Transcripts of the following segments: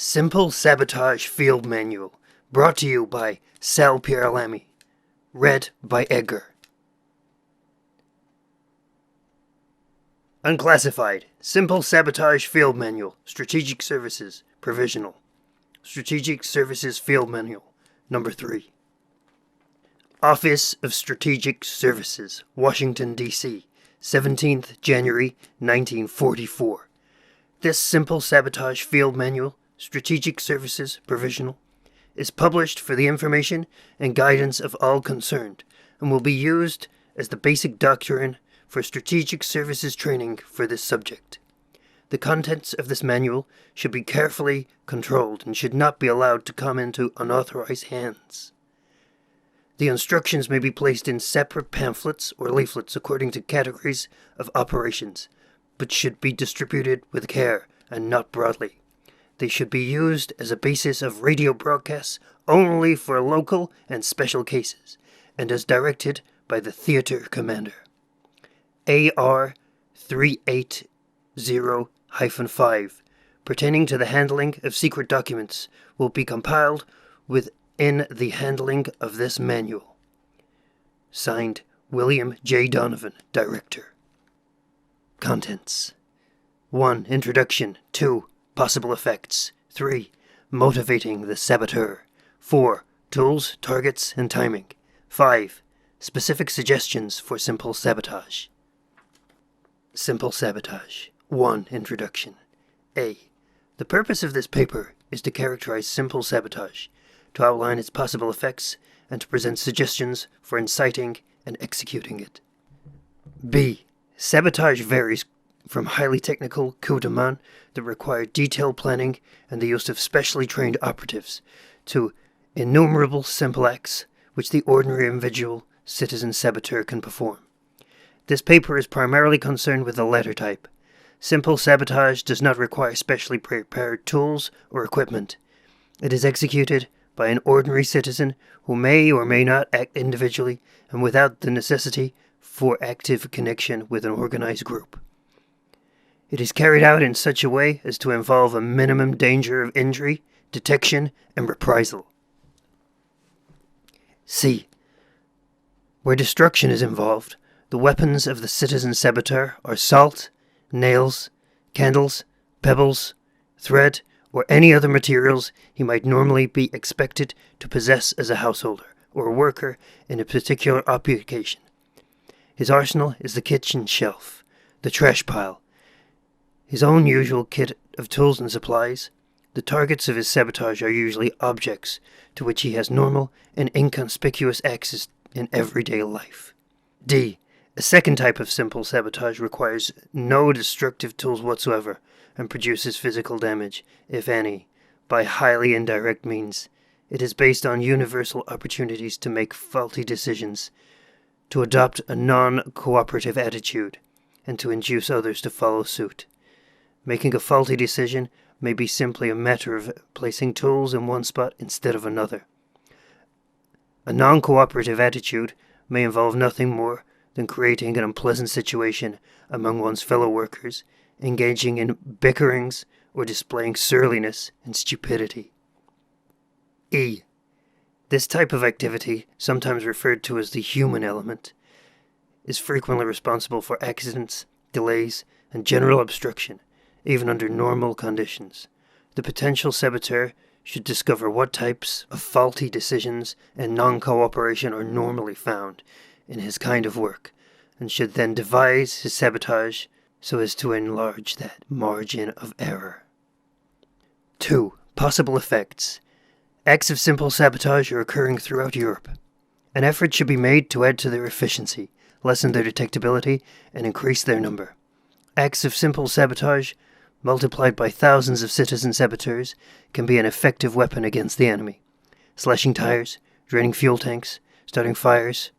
Simple Sabotage Field Manual, brought to you by Salle, Pierre, Lamy. Read by Edgar. Unclassified. Simple Sabotage Field Manual. Strategic Services. Provisional. Strategic Services Field Manual. Number 3. Office of Strategic Services, Washington, D.C., 17th January 1944. This Simple Sabotage Field Manual, Strategic Services Provisional, is published for the information and guidance of all concerned, and will be used as the basic doctrine for strategic services training for this subject. The contents of this manual should be carefully controlled and should not be allowed to come into unauthorized hands. The instructions may be placed in separate pamphlets or leaflets according to categories of operations, but should be distributed with care and not broadly. They should be used as a basis of radio broadcasts only for local and special cases, and as directed by the theater commander. AR 380-5, pertaining to the handling of secret documents, will be compiled within the handling of this manual. Signed, William J. Donovan, Director. Contents: 1. Introduction. 2. Possible effects. 3. Motivating the saboteur. 4. Tools, targets, and timing. 5. Specific suggestions for simple sabotage. Simple sabotage. 1. Introduction. A. The purpose of this paper is to characterize simple sabotage, to outline its possible effects, and to present suggestions for inciting and executing it. B. Sabotage varies from highly technical coup de main that require detailed planning and the use of specially trained operatives, to innumerable simple acts which the ordinary individual citizen saboteur can perform. This paper is primarily concerned with the latter type. Simple sabotage does not require specially prepared tools or equipment. It is executed by an ordinary citizen who may or may not act individually and without the necessity for active connection with an organized group. It is carried out in such a way as to involve a minimum danger of injury, detection, and reprisal. C. Where destruction is involved, the weapons of the citizen saboteur are salt, nails, candles, pebbles, thread, or any other materials he might normally be expected to possess as a householder or worker in a particular occupation. His arsenal is the kitchen shelf, the trash pile, his own usual kit of tools and supplies. The targets of his sabotage are usually objects to which he has normal and inconspicuous access in everyday life. D. A second type of simple sabotage requires no destructive tools whatsoever and produces physical damage, if any, by highly indirect means. It is based on universal opportunities to make faulty decisions, to adopt a non-cooperative attitude, and to induce others to follow suit. Making a faulty decision may be simply a matter of placing tools in one spot instead of another. A non-cooperative attitude may involve nothing more than creating an unpleasant situation among one's fellow workers, engaging in bickerings, or displaying surliness and stupidity. E. This type of activity, sometimes referred to as the human element, is frequently responsible for accidents, delays, and general obstruction, even under normal conditions. The potential saboteur should discover what types of faulty decisions and non-cooperation are normally found in his kind of work, and should then devise his sabotage so as to enlarge that margin of error. 2. Possible effects. Acts of simple sabotage are occurring throughout Europe. An effort should be made to add to their efficiency, lessen their detectability, and increase their number. Acts of simple sabotage, multiplied by thousands of citizen saboteurs, can be an effective weapon against the enemy. Slashing tires, draining fuel tanks, starting fires,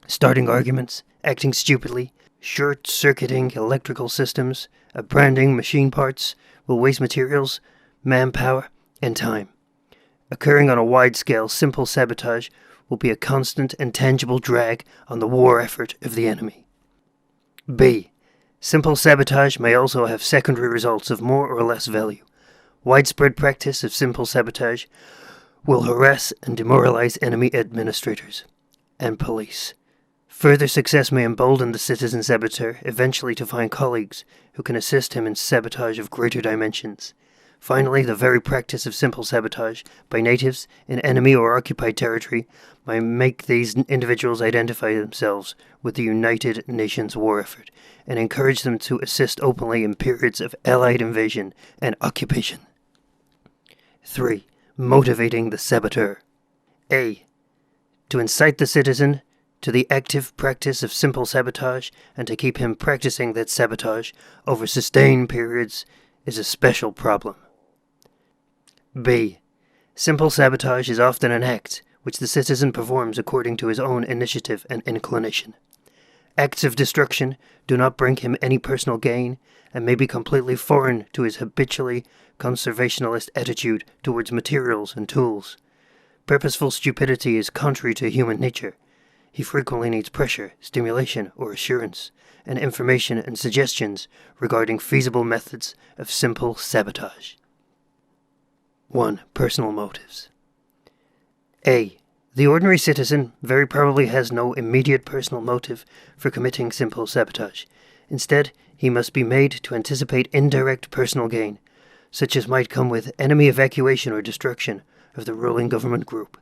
starting arguments, acting stupidly, short-circuiting electrical systems, branding machine parts will waste materials, manpower, and time. Occurring on a wide scale, simple sabotage will be a constant and tangible drag on the war effort of the enemy. B. Simple sabotage may also have secondary results of more or less value. Widespread practice of simple sabotage will harass and demoralize enemy administrators and police. Further success may embolden the citizen saboteur eventually to find colleagues who can assist him in sabotage of greater dimensions. Finally, the very practice of simple sabotage by natives in enemy or occupied territory might make these individuals identify themselves with the United Nations war effort and encourage them to assist openly in periods of Allied invasion and occupation. 3. Motivating the saboteur. A. To incite the citizen to the active practice of simple sabotage and to keep him practicing that sabotage over sustained periods is a special problem. B. Simple sabotage is often an act which the citizen performs according to his own initiative and inclination. Acts of destruction do not bring him any personal gain and may be completely foreign to his habitually conservationist attitude towards materials and tools. Purposeful stupidity is contrary to human nature. He frequently needs pressure, stimulation, or assurance, and information and suggestions regarding feasible methods of simple sabotage. 1. Personal motives. A. The ordinary citizen very probably has no immediate personal motive for committing simple sabotage. Instead, he must be made to anticipate indirect personal gain, such as might come with enemy evacuation or destruction of the ruling government group.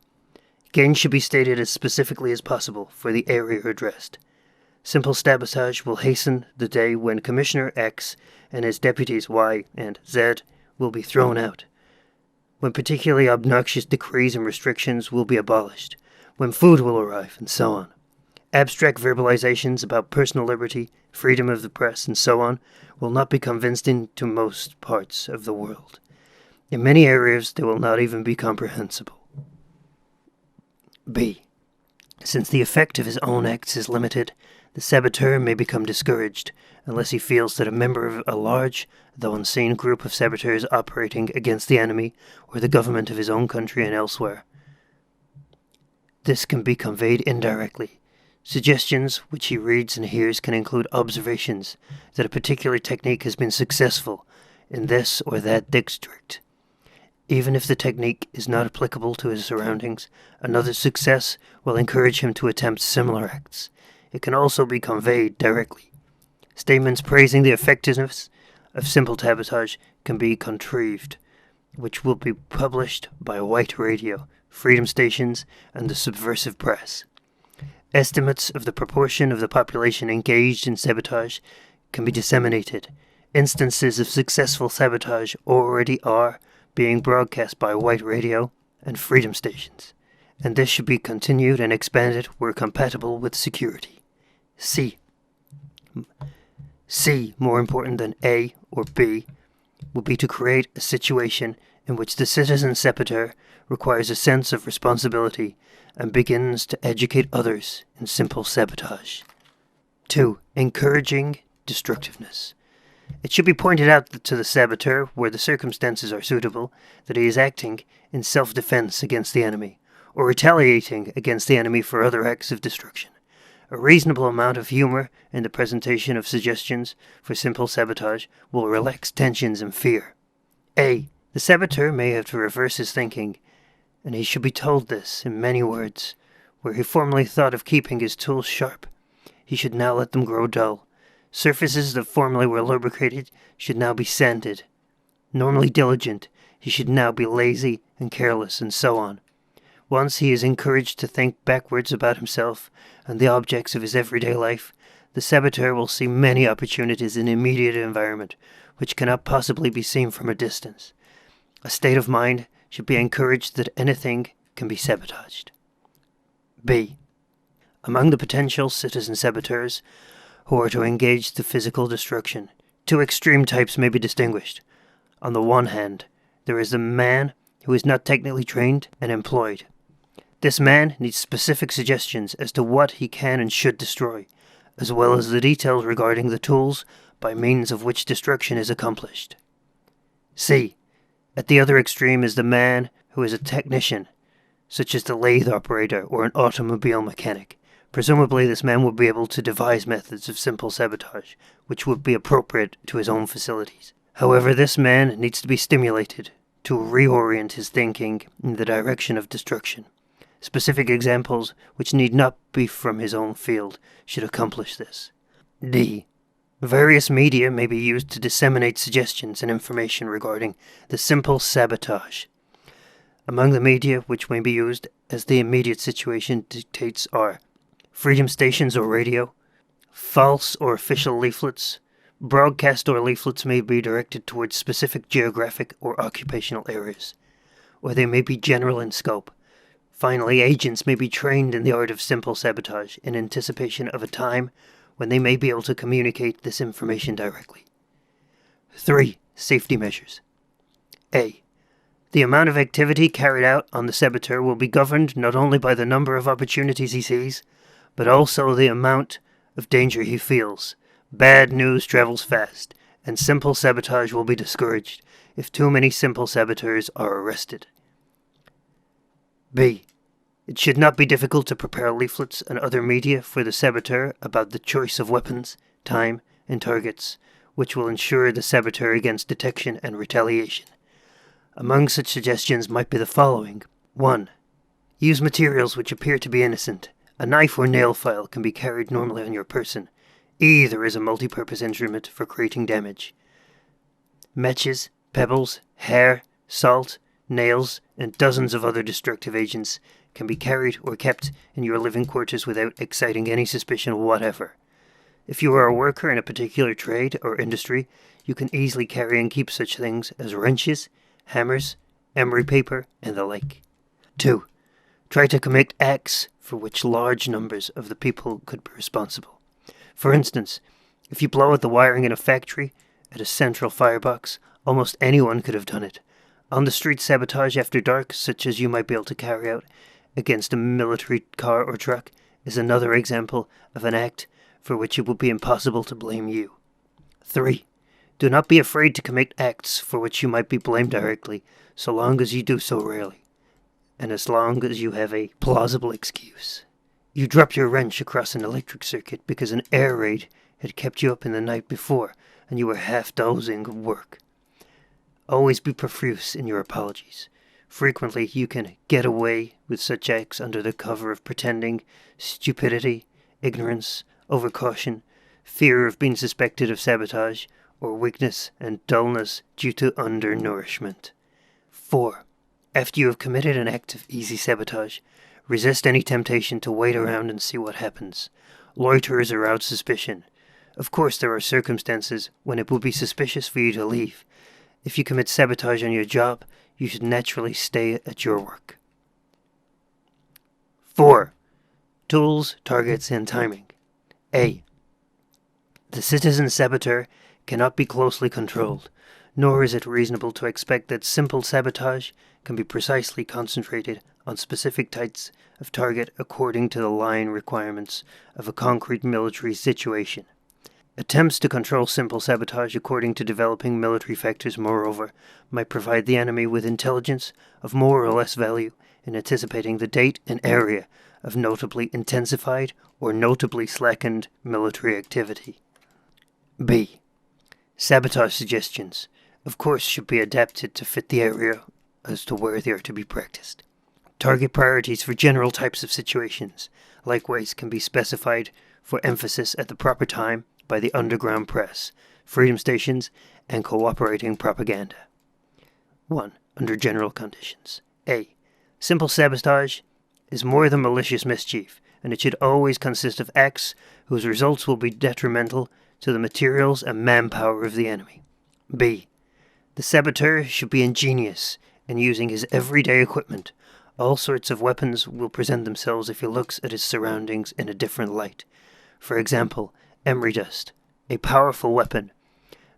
Gain should be stated as specifically as possible for the area addressed. Simple sabotage will hasten the day when Commissioner X and his deputies Y and Z will be thrown out, when particularly obnoxious decrees and restrictions will be abolished, when food will arrive, and so on. Abstract verbalizations about personal liberty, freedom of the press, and so on will not be convincing to most parts of the world. In many areas, they will not even be comprehensible. B. Since the effect of his own acts is limited, the saboteur may become discouraged unless he feels that a member of a large, though unseen group of saboteurs operating against the enemy or the government of his own country and elsewhere. This can be conveyed indirectly. Suggestions which he reads and hears can include observations that a particular technique has been successful in this or that district. Even if the technique is not applicable to his surroundings, another success will encourage him to attempt similar acts. It can also be conveyed directly. Statements praising the effectiveness of simple sabotage can be contrived, which will be published by white radio, freedom stations, and the subversive press. Estimates of the proportion of the population engaged in sabotage can be disseminated. Instances of successful sabotage already are being broadcast by white radio and freedom stations, and this should be continued and expanded where compatible with security. C. More important than A or B, will be to create a situation in which the citizen saboteur requires a sense of responsibility and begins to educate others in simple sabotage. 2. Encouraging destructiveness. It should be pointed out to the saboteur, where the circumstances are suitable, that he is acting in self-defense against the enemy, or retaliating against the enemy for other acts of destruction. A reasonable amount of humor in the presentation of suggestions for simple sabotage will relax tensions and fear. A. The saboteur may have to reverse his thinking, and he should be told this in many words. Where he formerly thought of keeping his tools sharp, he should now let them grow dull. Surfaces that formerly were lubricated should now be sanded. Normally diligent, he should now be lazy and careless, and so on. Once he is encouraged to think backwards about himself and the objects of his everyday life, the saboteur will see many opportunities in the immediate environment which cannot possibly be seen from a distance. A state of mind should be encouraged that anything can be sabotaged. B. Among the potential citizen saboteurs who are to engage the physical destruction, two extreme types may be distinguished. On the one hand, there is the man who is not technically trained and employed. This man needs specific suggestions as to what he can and should destroy, as well as the details regarding the tools by means of which destruction is accomplished. C. At the other extreme is the man who is a technician, such as the lathe operator or an automobile mechanic. Presumably this man would be able to devise methods of simple sabotage, which would be appropriate to his own facilities. However, this man needs to be stimulated to reorient his thinking in the direction of destruction. Specific examples, which need not be from his own field, should accomplish this. D. Various media may be used to disseminate suggestions and information regarding the simple sabotage. Among the media which may be used as the immediate situation dictates are freedom stations or radio, false or official leaflets. Broadcast or leaflets may be directed towards specific geographic or occupational areas, or they may be general in scope. Finally, agents may be trained in the art of simple sabotage in anticipation of a time when they may be able to communicate this information directly. 3. Safety measures. A. The amount of activity carried out on the saboteur will be governed not only by the number of opportunities he sees, but also the amount of danger he feels. Bad news travels fast, and simple sabotage will be discouraged if too many simple saboteurs are arrested. B. It should not be difficult to prepare leaflets and other media for the saboteur about the choice of weapons, time, and targets, which will ensure the saboteur against detection and retaliation. Among such suggestions might be the following. 1. Use materials which appear to be innocent. A knife or nail file can be carried normally on your person. Either is a multi-purpose instrument for creating damage. Matches, pebbles, hair, salt, nails, and dozens of other destructive agents can be carried or kept in your living quarters without exciting any suspicion whatever. If you are a worker in a particular trade or industry, you can easily carry and keep such things as wrenches, hammers, emery paper, and the like. 2. Try to commit acts for which large numbers of the people could be responsible. For instance, if you blow out the wiring in a factory at a central firebox, almost anyone could have done it. On the street, sabotage after dark, such as you might be able to carry out against a military car or truck, is another example of an act for which it would be impossible to blame you. 3. Do not be afraid to commit acts for which you might be blamed directly, so long as you do so rarely, and as long as you have a plausible excuse. You dropped your wrench across an electric circuit because an air raid had kept you up in the night before, and you were half dozing of work. Always be profuse in your apologies. Frequently you can get away with such acts under the cover of pretending stupidity, ignorance, overcaution, fear of being suspected of sabotage, or weakness and dullness due to undernourishment. 4. After you have committed an act of easy sabotage, resist any temptation to wait around and see what happens. Loiterers arouse suspicion. Of course, there are circumstances when it would be suspicious for you to leave. If you commit sabotage on your job, you should naturally stay at your work. 4. Tools, targets, and timing. A. The citizen saboteur cannot be closely controlled, nor is it reasonable to expect that simple sabotage can be precisely concentrated on specific types of target according to the line requirements of a concrete military situation. Attempts to control simple sabotage according to developing military factors, moreover, might provide the enemy with intelligence of more or less value in anticipating the date and area of notably intensified or notably slackened military activity. B. Sabotage suggestions, of course, should be adapted to fit the area as to where they are to be practiced. Target priorities for general types of situations, likewise, can be specified for emphasis at the proper time by the underground press, freedom stations, and cooperating propaganda. 1. Under general conditions. A. Simple sabotage is more than malicious mischief, and it should always consist of acts whose results will be detrimental to the materials and manpower of the enemy. B. The saboteur should be ingenious in using his everyday equipment. All sorts of weapons will present themselves if he looks at his surroundings in a different light. For example, emery dust, a powerful weapon,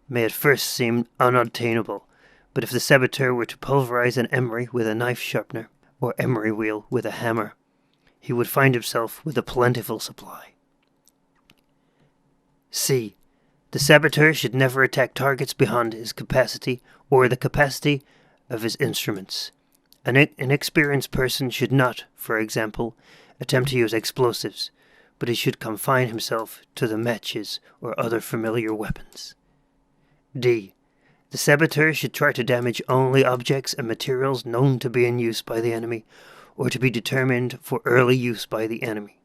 may at first seem unobtainable, but if the saboteur were to pulverize an emery with a knife sharpener, or emery wheel with a hammer, he would find himself with a plentiful supply. C. The saboteur should never attack targets beyond his capacity or the capacity of his instruments. An inexperienced person should not, for example, attempt to use explosives, but he should confine himself to the matches or other familiar weapons. D. The saboteur should try to damage only objects and materials known to be in use by the enemy, or to be determined for early use by the enemy.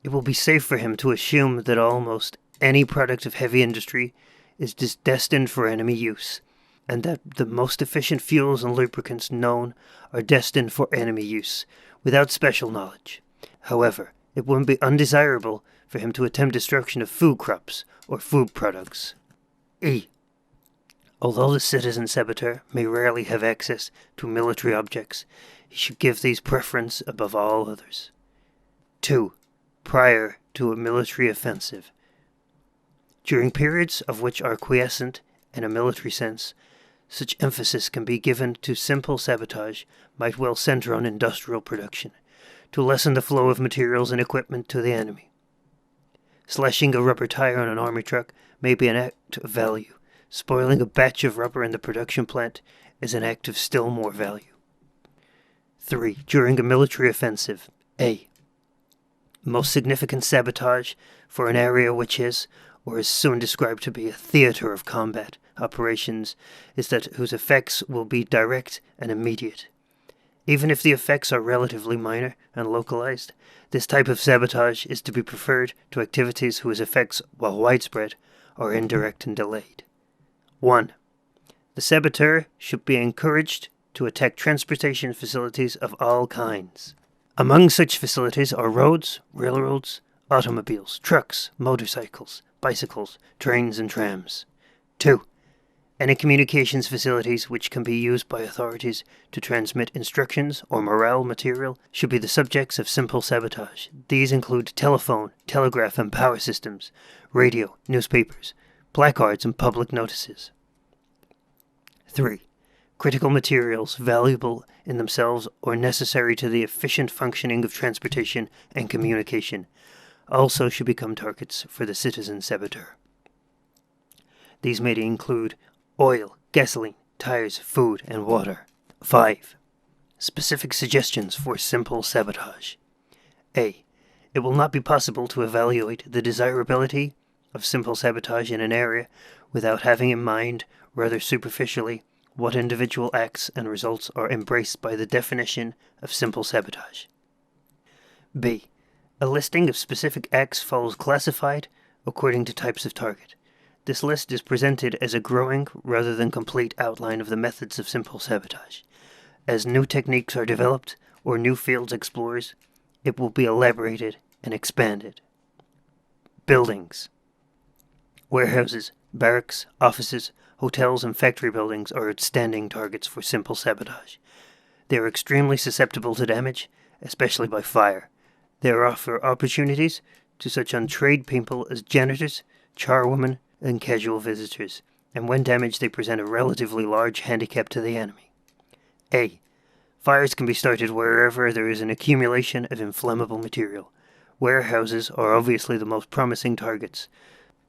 It will be safe for him to assume that almost any product of heavy industry is destined for enemy use, and that the most efficient fuels and lubricants known are destined for enemy use, without special knowledge. However, it wouldn't be undesirable for him to attempt destruction of food crops or food products. E. Although the citizen saboteur may rarely have access to military objects, he should give these preference above all others. 2. Prior to a military offensive. During periods of which are quiescent in a military sense, such emphasis can be given to simple sabotage might well center on industrial production, to lessen the flow of materials and equipment to the enemy. Slashing a rubber tire on an army truck may be an act of value. Spoiling a batch of rubber in the production plant is an act of still more value. 3. During a military offensive. A. Most significant sabotage for an area which is, or is soon described to be, a theater of combat operations is that whose effects will be direct and immediate. Even if the effects are relatively minor and localized, this type of sabotage is to be preferred to activities whose effects, while widespread, are indirect and delayed. 1. The saboteur should be encouraged to attack transportation facilities of all kinds. Among such facilities are roads, railroads, automobiles, trucks, motorcycles, bicycles, trains, and trams. 2. Any communications facilities which can be used by authorities to transmit instructions or morale material should be the subjects of simple sabotage. These include telephone, telegraph, and power systems, radio, newspapers, placards, and public notices. 3. Critical materials valuable in themselves or necessary to the efficient functioning of transportation and communication also should become targets for the citizen saboteur. These may include oil, gasoline, tires, food, and water. 5. Specific suggestions for simple sabotage. A. It will not be possible to evaluate the desirability of simple sabotage in an area without having in mind, rather superficially, what individual acts and results are embraced by the definition of simple sabotage. B. A listing of specific acts follows classified according to types of target. This list is presented as a growing rather than complete outline of the methods of simple sabotage. As new techniques are developed or new fields explored, it will be elaborated and expanded. Buildings. Warehouses, barracks, offices, hotels, and factory buildings are outstanding targets for simple sabotage. They are extremely susceptible to damage, especially by fire. They offer opportunities to such untrained people as janitors, charwomen, and casual visitors, and when damaged they present a relatively large handicap to the enemy. A. Fires can be started wherever there is an accumulation of inflammable material. Warehouses are obviously the most promising targets,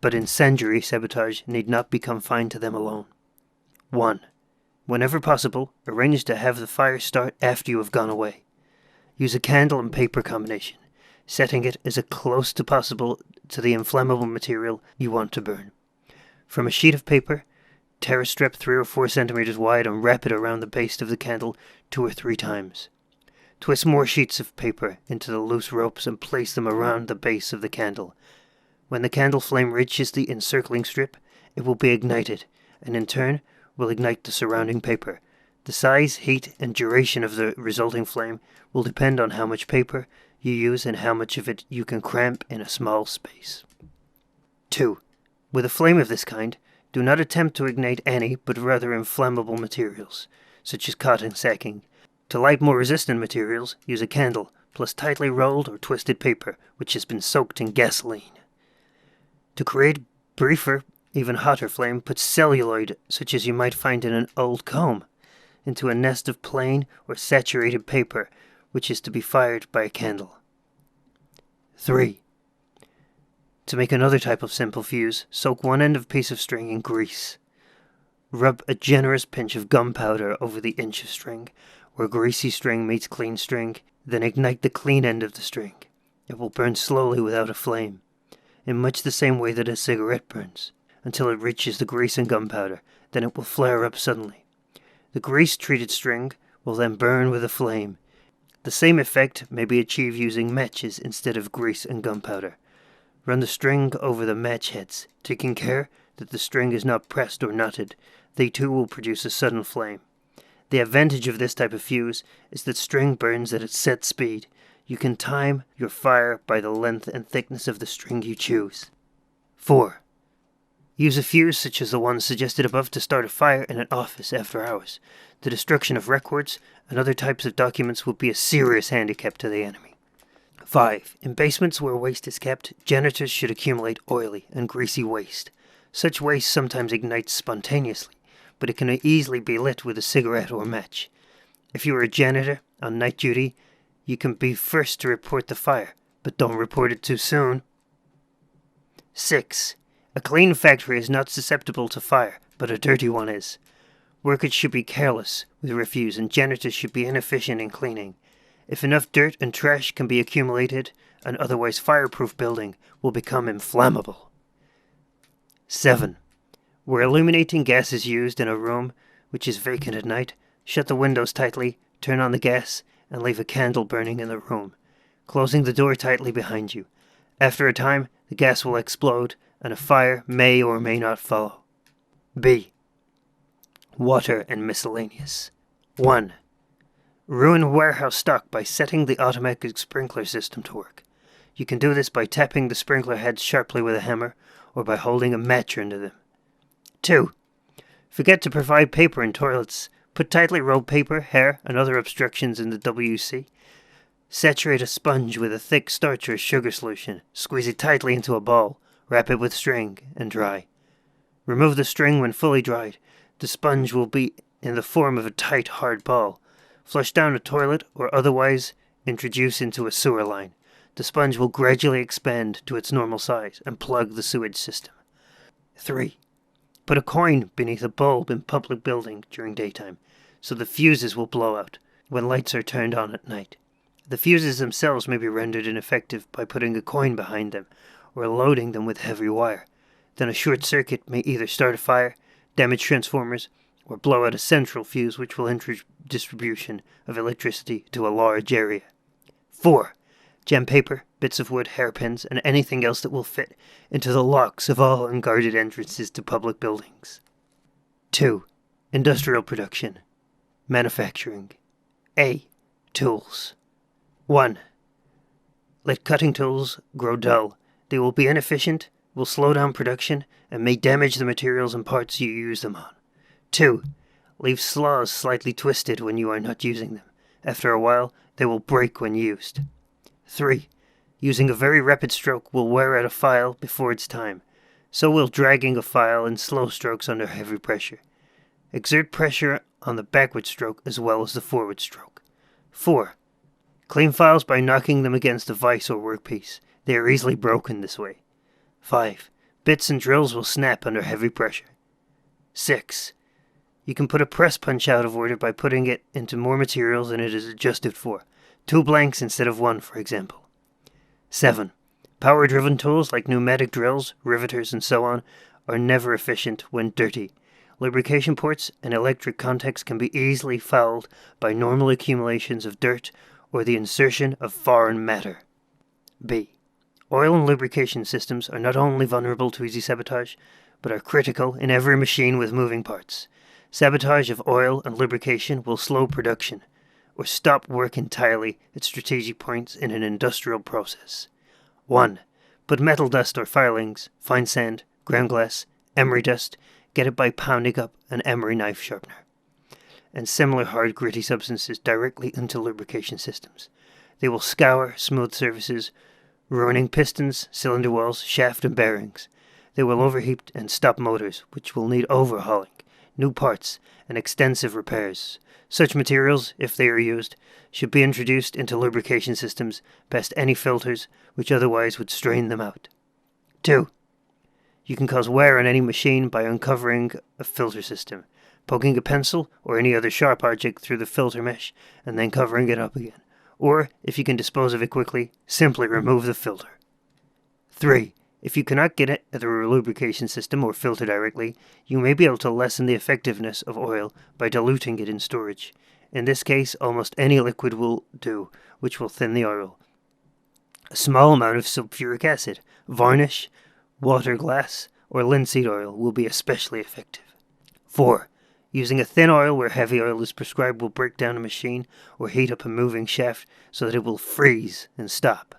but incendiary sabotage need not be confined to them alone. 1. Whenever possible, arrange to have the fire start after you have gone away. Use a candle and paper combination, setting it as close as possible to the inflammable material you want to burn. From a sheet of paper, tear a strip 3 or 4 centimeters wide and wrap it around the base of the candle 2 or 3 times. Twist more sheets of paper into the loose ropes and place them around the base of the candle. When the candle flame reaches the encircling strip, it will be ignited, and in turn will ignite the surrounding paper. The size, heat, and duration of the resulting flame will depend on how much paper you use and how much of it you can cramp in a small space. 2. With a flame of this kind, do not attempt to ignite any but rather inflammable materials, such as cotton sacking. To light more resistant materials, use a candle, plus tightly rolled or twisted paper, which has been soaked in gasoline. To create briefer, even hotter flame, put celluloid, such as you might find in an old comb, into a nest of plain or saturated paper, which is to be fired by a candle. 3. To make another type of simple fuse, soak one end of a piece of string in grease. Rub a generous pinch of gunpowder over the inch of string, where greasy string meets clean string, then ignite the clean end of the string. It will burn slowly without a flame, in much the same way that a cigarette burns, until it reaches the grease and gunpowder. then it will flare up suddenly. The grease-treated string will then burn with a flame. The same effect may be achieved using matches instead of grease and gunpowder. Run the string over the match heads, taking care that the string is not pressed or knotted. They too will produce a sudden flame. The advantage of this type of fuse is that string burns at its set speed. You can time your fire by the length and thickness of the string you choose. 4. Use a fuse such as the one suggested above to start a fire in an office after hours. The destruction of records and other types of documents will be a serious handicap to the enemy. 5. In basements where waste is kept, janitors should accumulate oily and greasy waste. Such waste sometimes ignites spontaneously, but it can easily be lit with a cigarette or match. If you are a janitor on night duty, you can be first to report the fire, but don't report it too soon. 6. A clean factory is not susceptible to fire, but a dirty one is. Workers should be careless with refuse, and janitors should be inefficient in cleaning. If enough dirt and trash can be accumulated, an otherwise fireproof building will become inflammable. 7. Where illuminating gas is used in a room which is vacant at night, shut the windows tightly, turn on the gas, and leave a candle burning in the room, closing the door tightly behind you. After a time, the gas will explode, and a fire may or may not follow. B. Water and miscellaneous. 1. Ruin warehouse stock by setting the automatic sprinkler system to work. You can do this by tapping the sprinkler heads sharply with a hammer, or by holding a match under them. 2. Forget to provide paper in toilets. Put tightly rolled paper, hair, and other obstructions in the WC. Saturate a sponge with a thick starch or sugar solution. Squeeze it tightly into a ball. Wrap it with string and dry. Remove the string when fully dried. The sponge will be in the form of a tight, hard ball. Flush down a toilet or otherwise introduce into a sewer line. The sponge will gradually expand to its normal size and plug the sewage system. 3. Put a coin beneath a bulb in public building during daytime, so the fuses will blow out when lights are turned on at night. The fuses themselves may be rendered ineffective by putting a coin behind them or loading them with heavy wire. Then a short circuit may either start a fire, damage transformers, or blow out a central fuse which will hinder distribution of electricity to a large area. 4. Jam paper, bits of wood, hairpins, and anything else that will fit into the locks of all unguarded entrances to public buildings. 2. Industrial production. Manufacturing. A. Tools. 1. Let cutting tools grow dull. They will be inefficient, will slow down production, and may damage the materials and parts you use them on. 2. Leave saws slightly twisted when you are not using them. After a while, they will break when used. 3. Using a very rapid stroke will wear out a file before its time. So will dragging a file in slow strokes under heavy pressure. Exert pressure on the backward stroke as well as the forward stroke. 4. Clean files by knocking them against a vise or workpiece. They are easily broken this way. 5. Bits and drills will snap under heavy pressure. 6. You can put a press punch out of order by putting it into more materials than it is adjusted for. 2 blanks instead of 1, for example. 7. Power-driven tools like pneumatic drills, riveters, and so on are never efficient when dirty. Lubrication ports and electric contacts can be easily fouled by normal accumulations of dirt or the insertion of foreign matter. B. Oil and lubrication systems are not only vulnerable to easy sabotage, but are critical in every machine with moving parts. Sabotage of oil and lubrication will slow production, or stop work entirely at strategic points in an industrial process. 1. Put metal dust or filings, fine sand, ground glass, emery dust, get it by pounding up an emery knife sharpener, and similar hard gritty substances directly into lubrication systems. They will scour smooth surfaces, ruining pistons, cylinder walls, shaft and bearings. They will overheat and stop motors, which will need overhauling, new parts, and extensive repairs. Such materials, if they are used, should be introduced into lubrication systems past any filters which otherwise would strain them out. 2. You can cause wear on any machine by uncovering a filter system, poking a pencil or any other sharp object through the filter mesh, and then covering it up again. Or, if you can dispose of it quickly, simply remove the filter. 3. If you cannot get it through a lubrication system or filter directly, you may be able to lessen the effectiveness of oil by diluting it in storage. In this case, almost any liquid will do, which will thin the oil. A small amount of sulfuric acid, varnish, water glass, or linseed oil will be especially effective. 4. Using a thin oil where heavy oil is prescribed will break down a machine or heat up a moving shaft so that it will freeze and stop.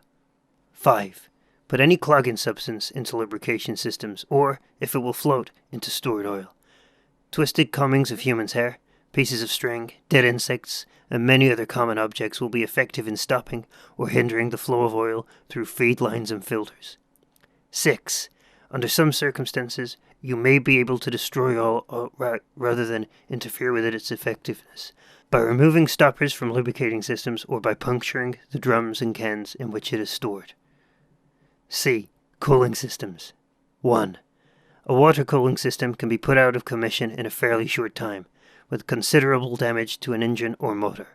5. Put any clogging substance into lubrication systems, or, if it will float, into stored oil. Twisted combings of human's hair, pieces of string, dead insects, and many other common objects will be effective in stopping or hindering the flow of oil through feed lines and filters. 6. Under some circumstances, you may be able to destroy oil rather than interfere with its effectiveness, by removing stoppers from lubricating systems or by puncturing the drums and cans in which it is stored. C. Cooling systems. 1. A water cooling system can be put out of commission in a fairly short time, with considerable damage to an engine or motor.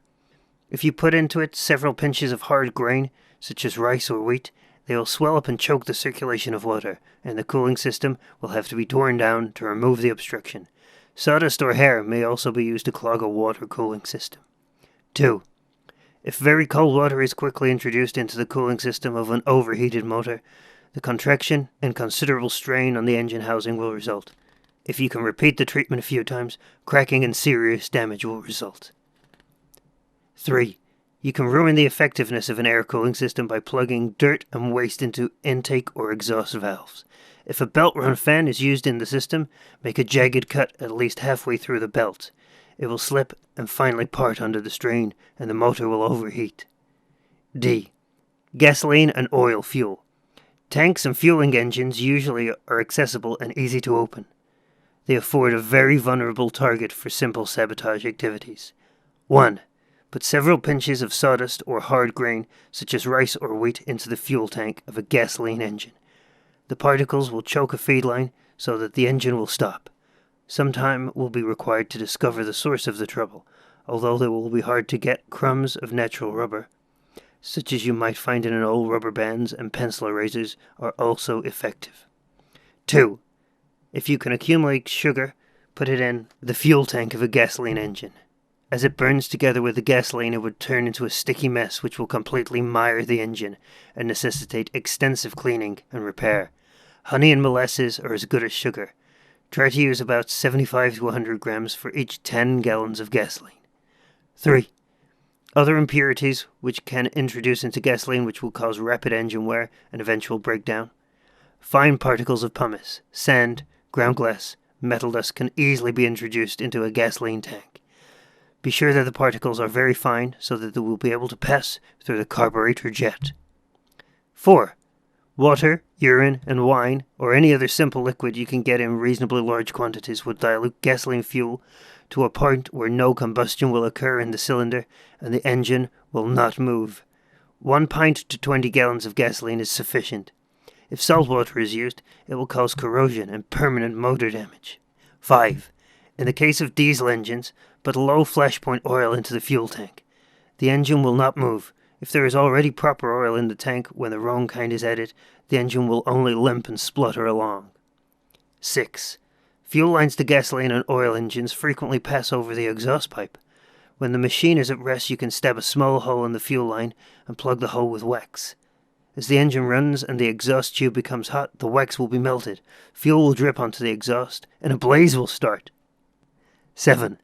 If you put into it several pinches of hard grain, such as rice or wheat, they will swell up and choke the circulation of water, and the cooling system will have to be torn down to remove the obstruction. Sawdust or hair may also be used to clog a water cooling system. 2. If very cold water is quickly introduced into the cooling system of an overheated motor, the contraction and considerable strain on the engine housing will result. If you can repeat the treatment a few times, cracking and serious damage will result. 3. You can ruin the effectiveness of an air cooling system by plugging dirt and waste into intake or exhaust valves. If a belt-run fan is used in the system, make a jagged cut at least halfway through the belt. It will slip and finally part under the strain, and the motor will overheat. D. Gasoline and oil fuel. Tanks and fueling engines usually are accessible and easy to open. They afford a very vulnerable target for simple sabotage activities. 1. Put several pinches of sawdust or hard grain, such as rice or wheat, into the fuel tank of a gasoline engine. The particles will choke a feed line so that the engine will stop. Some time will be required to discover the source of the trouble, although they will be hard to get. Crumbs of natural rubber, such as you might find in an old rubber bands and pencil erasers, are also effective. 2. If you can accumulate sugar, put it in the fuel tank of a gasoline engine. As it burns together with the gasoline, it would turn into a sticky mess which will completely mire the engine and necessitate extensive cleaning and repair. Honey and molasses are as good as sugar. Try to use about 75 to 100 grams for each 10 gallons of gasoline. 3. Other impurities which can introduce into gasoline which will cause rapid engine wear and eventual breakdown. Fine particles of pumice, sand, ground glass, metal dust can easily be introduced into a gasoline tank. Be sure that the particles are very fine so that they will be able to pass through the carburetor jet. 4. Water, urine, and wine, or any other simple liquid you can get in reasonably large quantities, will dilute gasoline fuel to a point where no combustion will occur in the cylinder and the engine will not move. 1 pint to 20 gallons of gasoline is sufficient. If salt water is used, it will cause corrosion and permanent motor damage. 5. In the case of diesel engines, put low flashpoint oil into the fuel tank. The engine will not move. If there is already proper oil in the tank when the wrong kind is added, the engine will only limp and splutter along. 6. Fuel lines to gasoline and oil engines frequently pass over the exhaust pipe. When the machine is at rest, you can stab a small hole in the fuel line and plug the hole with wax. As the engine runs and the exhaust tube becomes hot, the wax will be melted, fuel will drip onto the exhaust, and a blaze will start. 7.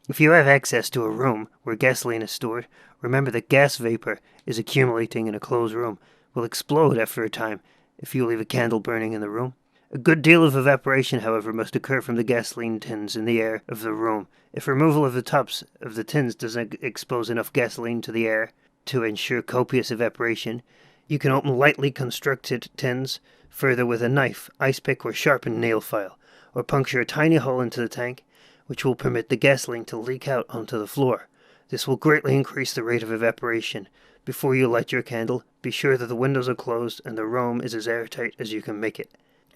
If you have access to a room where gasoline is stored, remember that gas vapor is accumulating in a closed room, will explode after a time if you leave a candle burning in the room. A good deal of evaporation, however, must occur from the gasoline tins in the air of the room. If removal of the tops of the tins doesn't expose enough gasoline to the air to ensure copious evaporation, you can open lightly constructed tins further with a knife, ice pick, or sharpened nail file, or puncture a tiny hole into the tank, which will permit the gasoline to leak out onto the floor. This will greatly increase the rate of evaporation. Before you light your candle, be sure that the windows are closed and the room is as airtight as you can make it.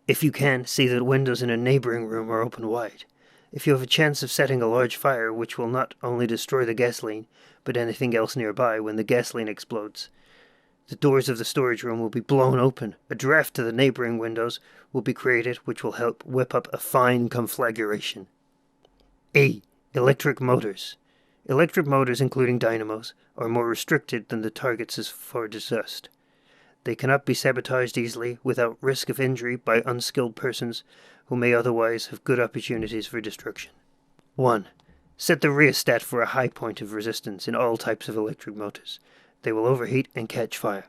If you can, see that windows in a neighboring room are open wide. If you have a chance of setting a large fire, which will not only destroy the gasoline, but anything else nearby when the gasoline explodes, The doors of the storage room will be blown open. A draft to the neighboring windows will be created, which will help whip up a fine conflagration. E. Electric motors. Electric motors, including dynamos, are more restricted than the targets as for dust. They cannot be sabotaged easily without risk of injury by unskilled persons who may otherwise have good opportunities for destruction. 1. Set the rheostat for a high point of resistance in all types of electric motors. They will overheat and catch fire.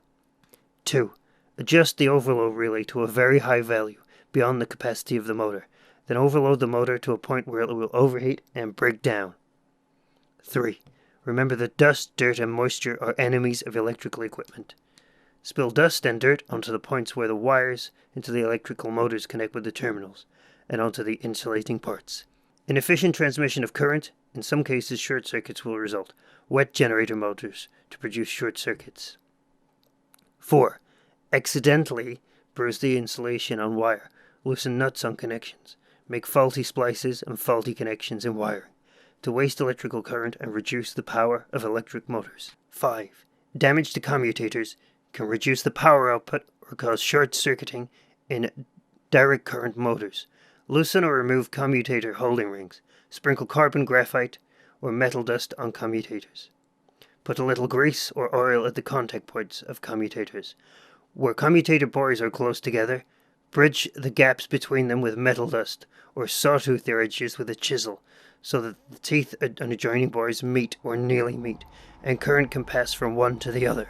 2. Adjust the overload relay to a very high value beyond the capacity of the motor. Then overload the motor to a point where it will overheat and break down. 3. Remember that dust, dirt, and moisture are enemies of electrical equipment. Spill dust and dirt onto the points where the wires into the electrical motors connect with the terminals, and onto the insulating parts. Inefficient transmission of current, in some cases short circuits will result. Wet generator motors to produce short circuits. 4. Accidentally bruise the insulation on wire. Loosen nuts on connections. Make faulty splices and faulty connections in wiring to waste electrical current and reduce the power of electric motors. 5. Damage to commutators can reduce the power output or cause short-circuiting in direct current motors. Loosen or remove commutator holding rings. Sprinkle carbon graphite or metal dust on commutators. Put a little grease or oil at the contact points of commutators. Where commutator bores are close together, bridge the gaps between them with metal dust or sawtooth their edges with a chisel so that the teeth on adjoining bores meet or nearly meet, and current can pass from one to the other.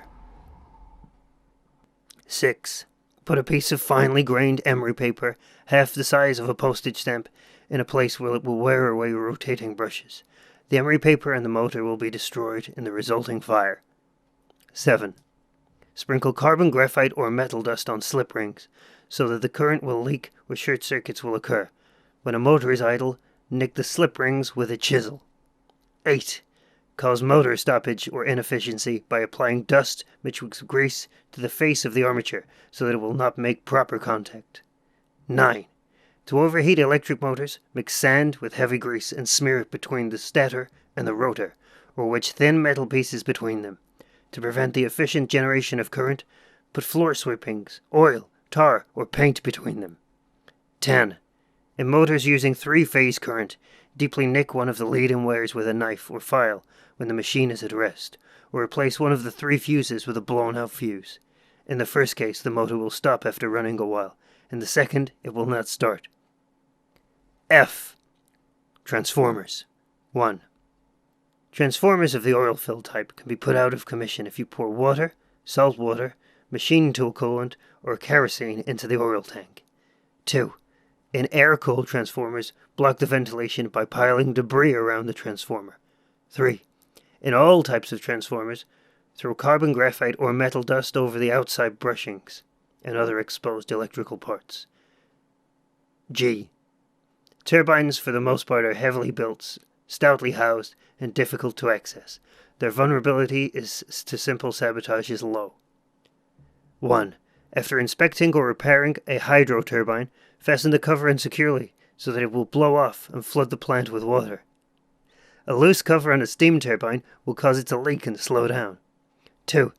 6. Put a piece of finely grained emery paper, half the size of a postage stamp, in a place where it will wear away rotating brushes. The emery paper and the motor will be destroyed in the resulting fire. 7. Sprinkle carbon graphite or metal dust on slip rings, so that the current will leak or short circuits will occur. When a motor is idle, nick the slip rings with a chisel. 8. Cause motor stoppage or inefficiency by applying dust mixed with grease to the face of the armature so that it will not make proper contact. 9. To overheat electric motors, mix sand with heavy grease and smear it between the stator and the rotor, or wedge thin metal pieces between them. To prevent the efficient generation of current, put floor sweepings, oil, tar, or paint between them. 10. In motors using three-phase current, deeply nick one of the leading wires with a knife or file when the machine is at rest, or replace one of the 3 fuses with a blown-out fuse. In the first case, the motor will stop after running a while. In the second, it will not start. F. Transformers. 1. Transformers of the oil-filled type can be put out of commission if you pour water, salt water, machine tool coolant, or kerosene into the oil tank. 2. In air-cooled transformers, block the ventilation by piling debris around the transformer. 3. In all types of transformers, throw carbon graphite or metal dust over the outside brushings and other exposed electrical parts. G. Turbines, for the most part, are heavily built, stoutly housed, and difficult to access. Their vulnerability to simple sabotage is low. 1. After inspecting or repairing a hydro turbine, fasten the cover in securely so that it will blow off and flood the plant with water. A loose cover on a steam turbine will cause it to leak and slow down. 2.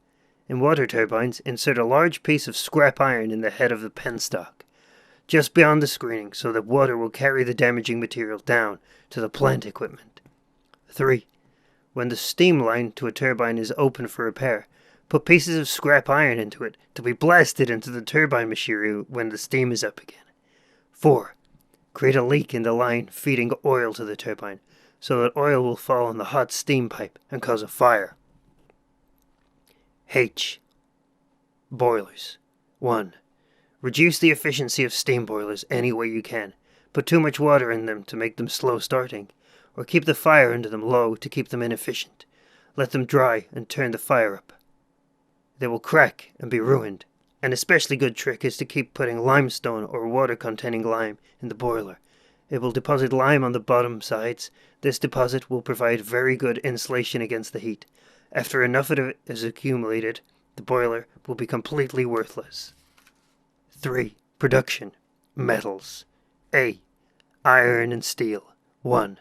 In water turbines, insert a large piece of scrap iron in the head of the penstock, just beyond the screening, so that water will carry the damaging material down to the plant equipment. 3. When the steam line to a turbine is open for repair, put pieces of scrap iron into it to be blasted into the turbine machinery when the steam is up again. 4. Create a leak in the line feeding oil to the turbine, so that oil will fall on the hot steam pipe and cause a fire. H. Boilers. 1. Reduce the efficiency of steam boilers any way you can. Put too much water in them to make them slow starting, or keep the fire under them low to keep them inefficient. Let them dry and turn the fire up. They will crack and be ruined. An especially good trick is to keep putting limestone or water-containing lime in the boiler. It will deposit lime on the bottom sides. This deposit will provide very good insulation against the heat. After enough of it is accumulated, the boiler will be completely worthless. 3. Production. Metals. A. Iron and steel. 1.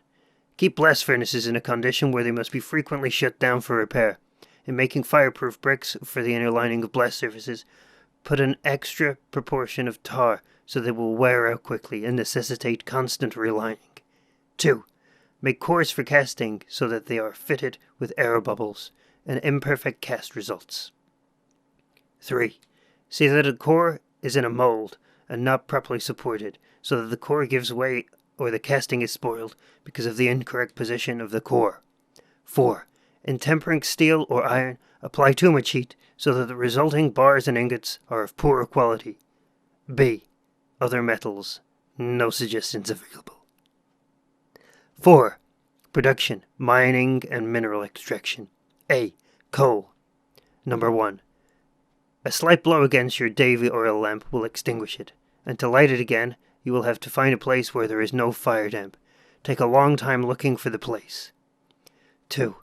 Keep blast furnaces in a condition where they must be frequently shut down for repair. In making fireproof bricks for the inner lining of blast surfaces, put an extra proportion of tar so they will wear out quickly and necessitate constant relining. 2. Make cores for casting so that they are fitted with air bubbles, and imperfect cast results. 3. See that a core is in a mold and not properly supported, so that the core gives way or the casting is spoiled because of the incorrect position of the core. 4. In tempering steel or iron, apply too much heat so that the resulting bars and ingots are of poorer quality. B. Other metals. No suggestions available. 4. Production, mining, and mineral extraction. A. Coal. Number 1. A slight blow against your Davy oil lamp will extinguish it, and to light it again, you will have to find a place where there is no fire damp. Take a long time looking for the place. 2.